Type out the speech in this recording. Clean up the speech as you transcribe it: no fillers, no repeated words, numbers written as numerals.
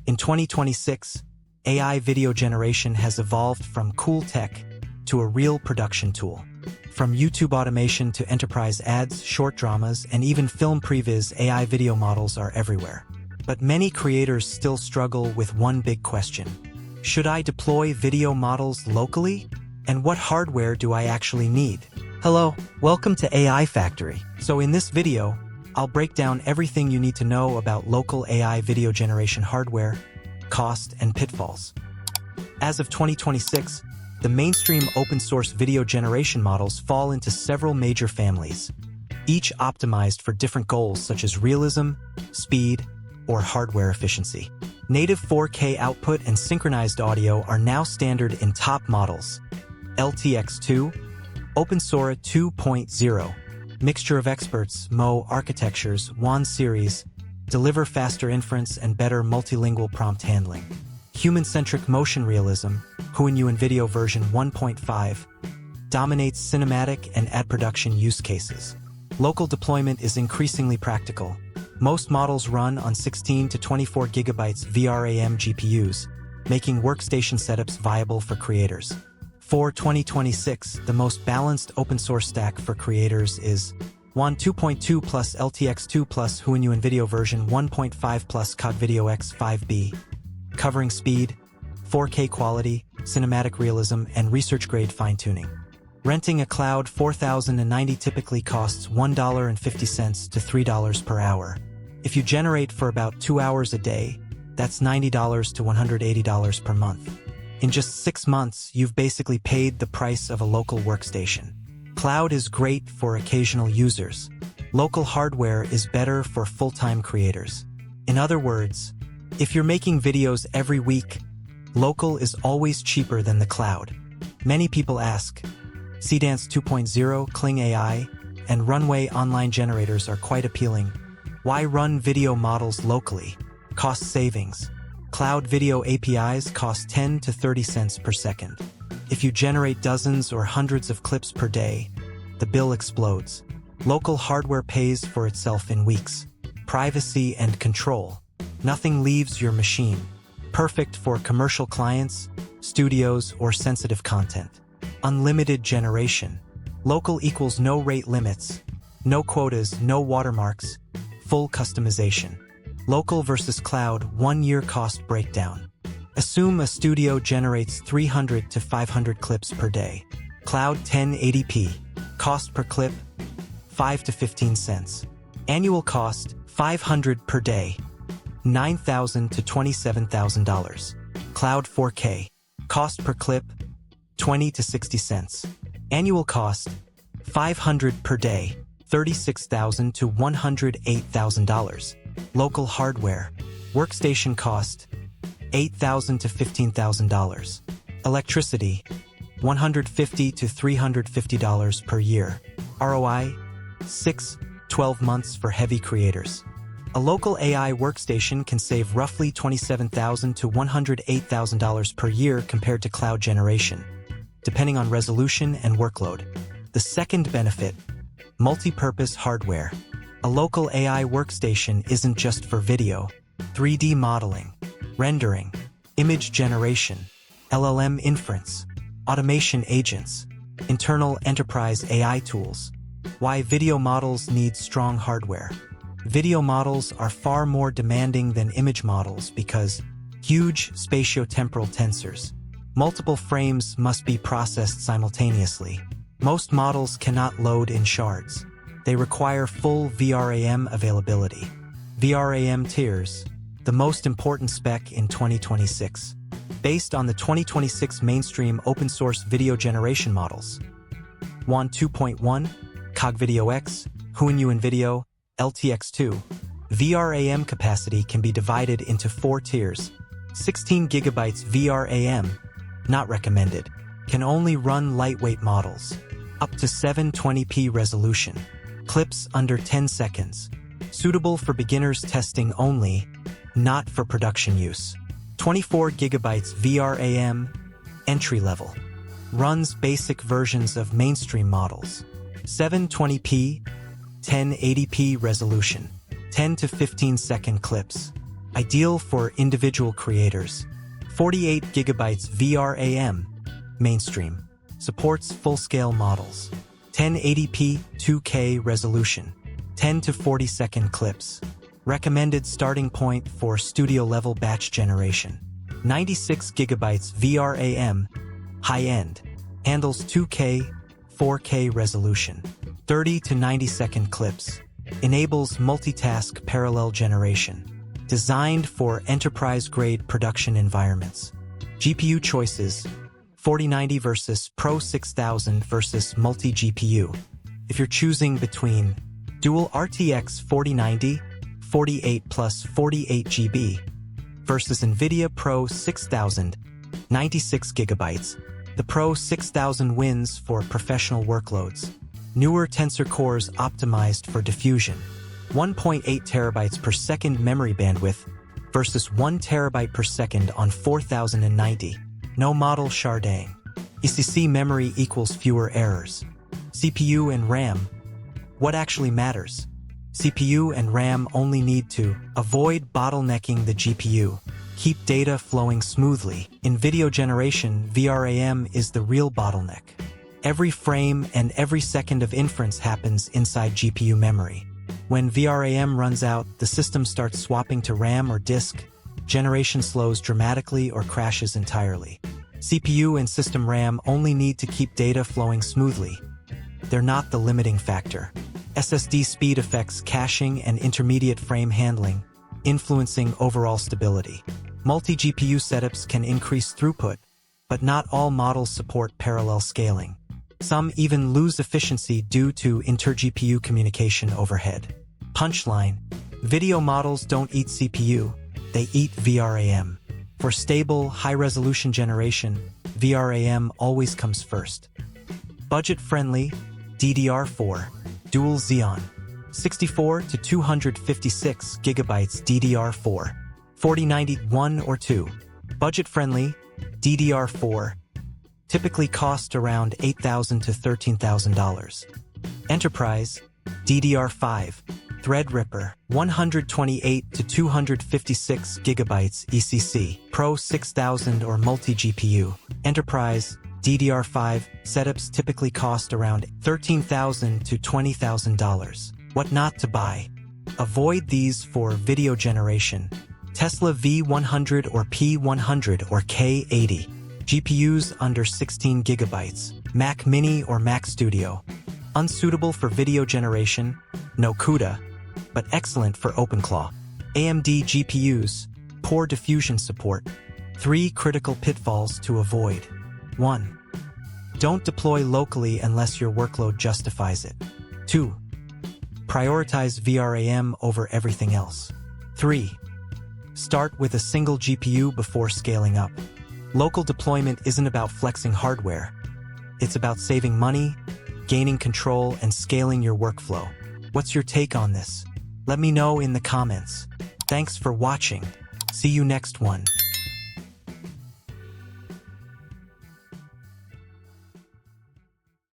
In 2026, AI video generation has evolved from cool tech to a real production tool. From YouTube automation to enterprise ads, short dramas, and even film previs, AI video models are everywhere. But many creators still struggle with one big question. Should I deploy video models locally? And what hardware do I actually need? Hello, welcome to AI Factory. So in this video, I'll break down everything you need to know about local AI video generation hardware, cost, and pitfalls. As of 2026, the mainstream open-source video generation models fall into several major families, each optimized for different goals such as realism, speed, or hardware efficiency. Native 4K output and synchronized audio are now standard in top models. LTX2, OpenSora 2.0, Mixture of Experts, MO architectures, WAN series, deliver faster inference and better multilingual prompt handling. Human-centric motion realism, Huanyu Video version 1.5, dominates cinematic and ad production use cases. Local deployment is increasingly practical. Most models run on 16 to 24 gigabytes VRAM GPUs, making workstation setups viable for creators. For 2026, the most balanced open-source stack for creators is WAN 2.2 plus LTX2 plus Huanyu Video version 1.5 plus Cogvideo X5B, covering speed, 4K quality, cinematic realism, and research-grade fine-tuning. Renting a cloud 4090 typically costs $1.50 to $3 per hour. If you generate for about 2 hours a day, that's $90 to $180 per month. In just 6 months, you've basically paid the price of a local workstation. Cloud is great for occasional users. Local hardware is better for full-time creators. In other words, if you're making videos every week, local is always cheaper than the cloud. Many people ask, Cdance 2.0, Kling AI, and Runway online generators are quite appealing. Why run video models locally? Cost savings. Cloud video APIs cost 10 to 30 cents per second. If you generate dozens or hundreds of clips per day, the bill explodes. Local hardware pays for itself in weeks. Privacy and control. Nothing leaves your machine. Perfect for commercial clients, studios, or sensitive content. Unlimited generation. Local equals no rate limits, no quotas, no watermarks, full customization. Local versus cloud 1-year cost breakdown. Assume a studio generates 300 to 500 clips per day. Cloud 1080p. Cost per clip 5 to 15 cents. Annual cost 500 per day. $9,000 to $27,000. Cloud 4K. Cost per clip 20 to 60 cents. Annual cost $500 per day. $36,000 to $108,000. Local hardware. Workstation cost $8,000 to $15,000. Electricity $150 to $350 per year. ROI 6-12 months for heavy creators. A local AI workstation can save roughly $27,000 to $108,000 per year compared to cloud generation, depending on resolution and workload. The second benefit, multi-purpose hardware. A local AI workstation isn't just for video, 3D modeling, rendering, image generation, LLM inference, automation agents, internal enterprise AI tools. Why video models need strong hardware. Video models are far more demanding than image models because huge spatiotemporal tensors. Multiple frames must be processed simultaneously. Most models cannot load in shards. They require full VRAM availability. VRAM tiers, the most important spec in 2026. Based on the 2026 mainstream open-source video generation models. WAN 2.1, Cogvideo X, Huanyu Video, LTX2. VRAM capacity can be divided into 4 tiers. 16 gigabytes VRAM, not recommended. Can only run lightweight models. Up to 720p resolution. Clips under 10 seconds. Suitable for beginners testing only, not for production use. 24 gigabytes VRAM, entry level. Runs basic versions of mainstream models. 720p, 1080p resolution. 10 to 15 second clips. Ideal for individual creators. 48 GB VRAM. Mainstream. Supports full-scale models. 1080p 2K resolution. 10 to 40 second clips. Recommended starting point for studio-level batch generation. 96 GB VRAM. High-end. Handles 2K, 4K resolution. 30 to 90 second clips. Enables multitask parallel generation. Designed for enterprise-grade production environments. GPU choices. 4090 versus Pro 6000 versus multi-GPU. If you're choosing between dual RTX 4090, 48 plus 48 GB versus Nvidia Pro 6000, 96 GB, the Pro 6000 wins for professional workloads. Newer tensor cores optimized for diffusion. 1.8 terabytes per second memory bandwidth versus 1 terabyte per second on 4090. No model sharding. ECC memory equals fewer errors. CPU and RAM. What actually matters? CPU and RAM only need to avoid bottlenecking the GPU. Keep data flowing smoothly. In video generation, VRAM is the real bottleneck. Every frame and every second of inference happens inside GPU memory. When VRAM runs out, the system starts swapping to RAM or disk. Generation slows dramatically or crashes entirely. CPU and system RAM only need to keep data flowing smoothly. They're not the limiting factor. SSD speed affects caching and intermediate frame handling, influencing overall stability. Multi-GPU setups can increase throughput, but not all models support parallel scaling. Some even lose efficiency due to inter-GPU communication overhead. Punchline: video models don't eat CPU, they eat VRAM. For stable, high-resolution generation, VRAM always comes first. Budget-friendly, DDR4, Dual Xeon, 64 to 256 GB DDR4, 4090 1 or 2. Budget-friendly, DDR4, typically cost around $8,000 to $13,000. Enterprise, DDR5, Threadripper, 128 to 256 GB ECC, Pro 6000 or multi-GPU. Enterprise, DDR5, setups typically cost around $13,000 to $20,000. What not to buy? Avoid these for video generation. Tesla V100 or P100 or K80. GPUs under 16 GB. Mac Mini or Mac Studio. Unsuitable for video generation, no CUDA, but excellent for OpenClaw. AMD GPUs, poor diffusion support. 3 critical pitfalls to avoid. 1. Don't deploy locally unless your workload justifies it. 2. Prioritize VRAM over everything else. 3. Start with a single GPU before scaling up. Local deployment isn't about flexing hardware. It's about saving money, gaining control, and scaling your workflow. What's your take on this? Let me know in the comments. Thanks for watching. See you next one.